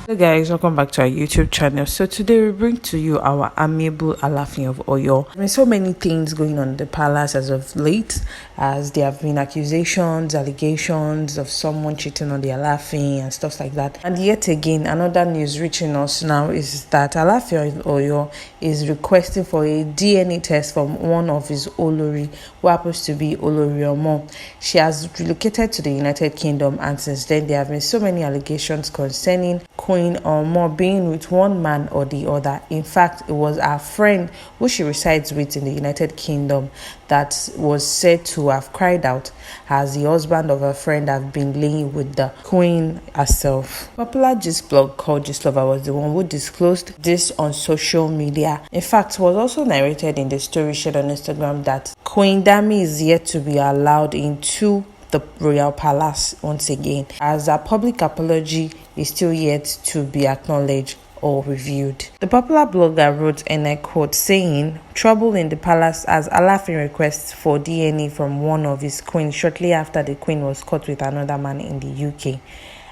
Hello guys, welcome back to our YouTube channel. So today we bring to you our amiable Alaafin of Oyo. There are so many things going on in the palace as of late, as there have been accusations, allegations of someone cheating on the Alaafin and stuff like that. And yet again, another news reaching us now is that Alaafin of Oyo is requesting for a DNA test from one of his Olori, who happens to be Olori Omoh. She has relocated to the United Kingdom, and since then there have been so many allegations concerning Queen Omoh being with one man or the other. In fact, it was her friend who she resides with in the United Kingdom that was said to have cried out as the husband of her friend have been laying with the queen herself. Popular gist blog called Gist Lover was the one who disclosed this on social media. In fact, it was also narrated in the story shared on Instagram that Queen Dami is yet to be allowed into the royal palace once again, as a public apology is still yet to be acknowledged or reviewed. The popular blogger wrote, and I quote, saying, "Trouble in the palace as Alaafin requests for DNA from one of his queens shortly after the queen was caught with another man in the UK.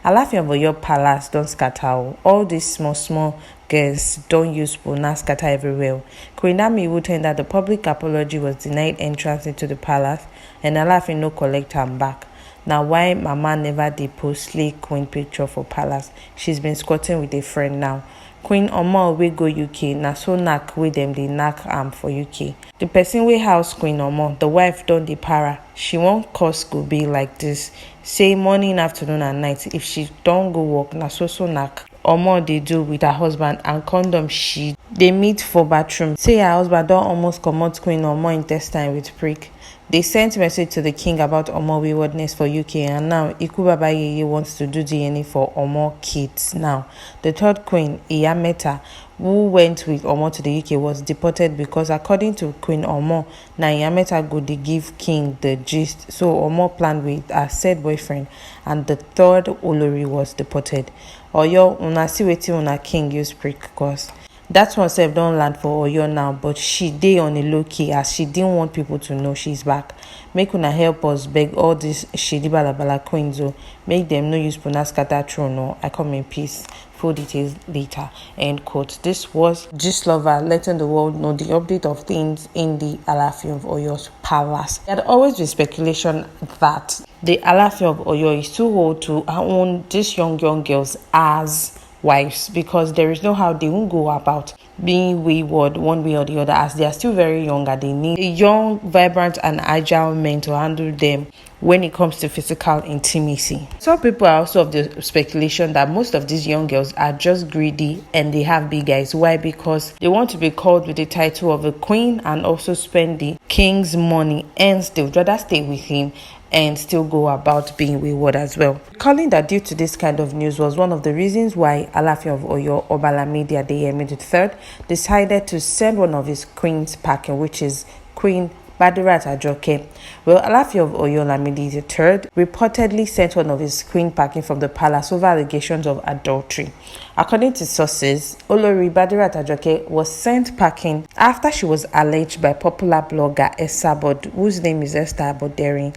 Alaafin of Oyo palace don't scatter. All these small girls don't use spoon scatter everywhere. Queen Dami, who tendered the public apology, was denied entrance into the palace, and Alaafin no collect am back. Now why mama never did post slay queen picture for palace? She's been squatting with a friend now. Queen Omoh we go UK, na so knack with them they knack for UK. The person we house Queen Omoh, the wife don't the para. She won't cause go be like this. Say morning, afternoon and night. If she don't go work, na so knack. Omoh they do with her husband and condom she they meet for bathroom. Say her husband don't almost comot Queen Omoh intestine with prick. They sent message to the king about Omoh waywardness for UK, and now Iku Baba Yeye wants to do DNA for Omoh kids. Now, the third queen, Iyameta, who went with Omoh to the UK, was deported because according to Queen Omoh, na Iyameta go dey give king the gist. So Omoh planned with her said boyfriend, and the third Olori was deported. Oyo, una see wetin una king use prick cause. That one sef don't land for Oyo now, but she dey on a low key as she didn't want people to know she's back. Make una help us beg all these shady balabala queens, make them no use puna scatter throne. No, I come in peace. Full details later. End quote. This was Gist Lover letting the world know the update of things in the Alaafin of Oyo's palace. There had always been speculation that the Alaafin of Oyo is too old to own these young girls as wives, because there is no how they won't go about being wayward one way or the other, as they are still very young and they need a young, vibrant and agile men to handle them when it comes to physical intimacy. Some people are also of the speculation that most of these young girls are just greedy and they have big eyes. Why? Because they want to be called with the title of a queen and also spend the king's money, and still rather stay with him and still go about being wayward as well. Calling that due to this kind of news was one of the reasons why Alaafin of Oyo, Obalamidi Adeyemi III, decided to send one of his queens packing, which is Queen Badirat Ajoke. Well, Alaafin of Oyo Lamidi III reportedly sent one of his queen packing from the palace over allegations of adultery. According to sources, Olori Badirat Ajoke was sent packing after she was alleged by popular blogger Esabod, whose name is Esther Abodering,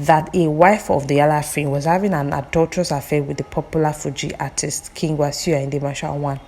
that a wife of the Alaafin was having an adulterous affair with the popular Fuji artist King Wasiu Ayinde Marshal.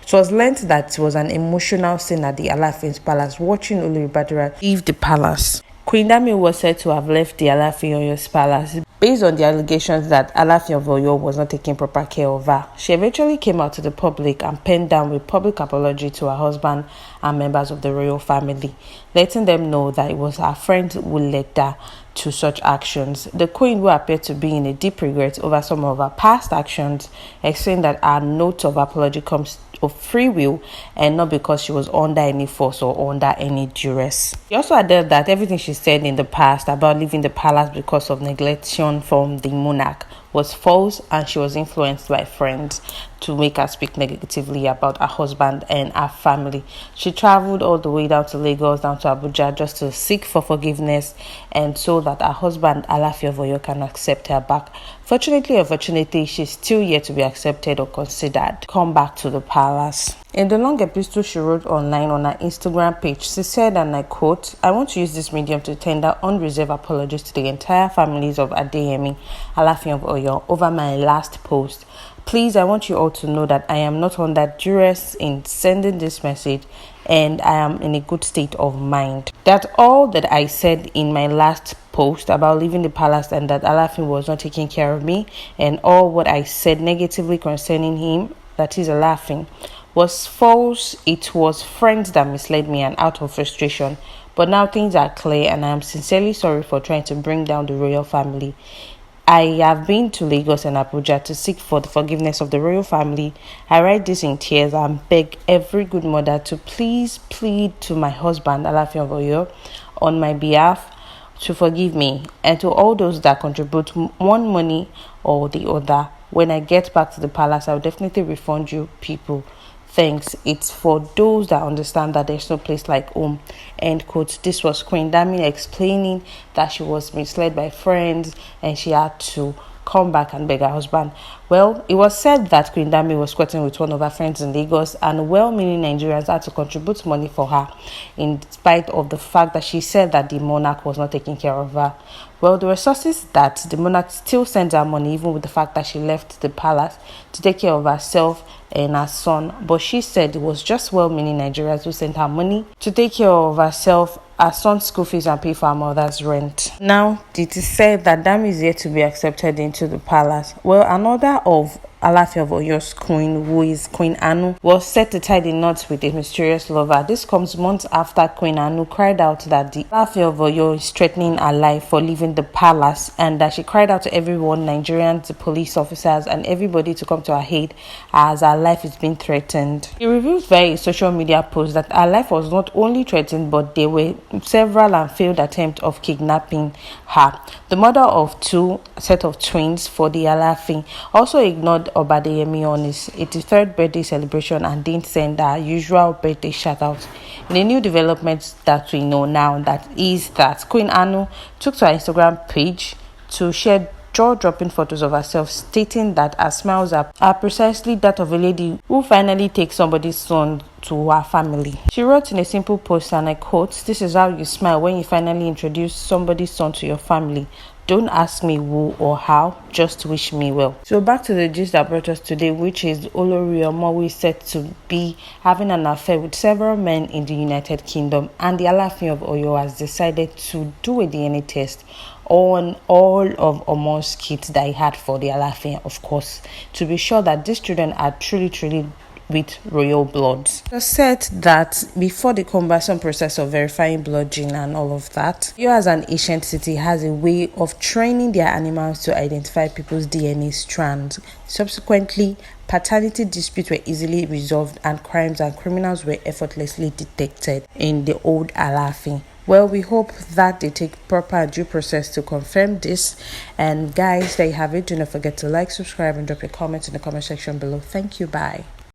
It was learned that it was an emotional scene at the Alaafin's palace, watching Olori Badirat leave the palace. Queen Dami was said to have left the Alaafin Oyo's palace based on the allegations that Alaafin of Oyo was not taking proper care of her. She eventually came out to the public and penned down a public apology to her husband and members of the royal family, letting them know that it was her friend who led her to such actions. The queen, who appeared to be in a deep regret over some of her past actions, explained that her note of apology comes of free will and not because she was under any force or under any duress. She also added that everything she said in the past about leaving the palace because of neglection from the monarch was false, and she was influenced by friends to make her speak negatively about her husband and her family. She traveled all the way down to Lagos, down to Abuja, just to seek for forgiveness and so that her husband Alaafin of Oyo can accept her back. Fortunately or unfortunately, she's still yet to be accepted or considered come back to the palace. In the long epistle she wrote online on her Instagram page, she said, and I quote, "I want to use this medium to tender unreserved apologies to the entire families of Adeyemi, Alaafin of Oyo, over my last post. Please, I want you all to know that I am not under duress in sending this message, and I am in a good state of mind. That's all that I said in my last post about leaving the palace, and that Alaafin was not taking care of me, and all what I said negatively concerning him, that is Alaafin, was false. It was friends that misled me and out of frustration. But now things are clear, and I am sincerely sorry for trying to bring down the royal family. I have been to Lagos and Abuja to seek for the forgiveness of the royal family. I write this in tears and beg every good mother to please plead to my husband, Alaafin of Oyo, on my behalf to forgive me, and to all those that contribute one money or the other. When I get back to the palace, I'll definitely refund you people. Thanks. It's for those that understand that there's no place like home. End quote. This was Queen Dami explaining that she was misled by friends and she had to come back and beg her husband. Well, it was said that Queen Dami was squatting with one of her friends in Lagos, and well-meaning Nigerians had to contribute money for her, in spite of the fact that she said that the monarch was not taking care of her. Well, there were sources that the monarch still sends her money, even with the fact that she left the palace to take care of herself and her son. But she said it was just well-meaning Nigerians who sent her money to take care of herself, her son's school fees, and pay for her mother's rent. Now, it is said that Dami is yet to be accepted into the palace. Well, another of Alaafin of Oyo's queen, who is Queen Anu, was set to tie the knots with a mysterious lover. This comes months after Queen Anu cried out that the Alaafin of Oyo is threatening her life for leaving the palace, and that she cried out to everyone, Nigerians, the police officers, and everybody to come to her aid as her life is being threatened. She revealed via a social media post that her life was not only threatened, but there were several and failed attempts of kidnapping her. The mother of two set of twins for the Alaafin also ignored Obadeyemi on his 83rd birthday celebration and didn't send her usual birthday shout out. In a new development that we know now, that is that Queen Anu took to her Instagram page to share jaw-dropping photos of herself, stating that her smiles are precisely that of a lady who finally takes somebody's son to her family. She wrote in a simple post, and I quote, "This is how you smile when you finally introduce somebody's son to your family. Don't ask me who or how, just wish me well." So back to the gist that brought us today, which is Queen Omoh, who is said to be having an affair with several men in the United Kingdom, and the Alaafin of Oyo has decided to do a DNA test on all of Omoh's kids that he had for the Alaafin, of course, to be sure that these children are truly with royal blood. It said that before the cumbersome process of verifying blood gene and all of that, you as an ancient city has a way of training their animals to identify people's DNA strands. Subsequently, paternity disputes were easily resolved, and crimes and criminals were effortlessly detected in the old Alaafin. Well, we hope that they take proper due process to confirm this. And guys, there you have it. Do not forget to like, subscribe, and drop your comments in the comment section below. Thank you. Bye.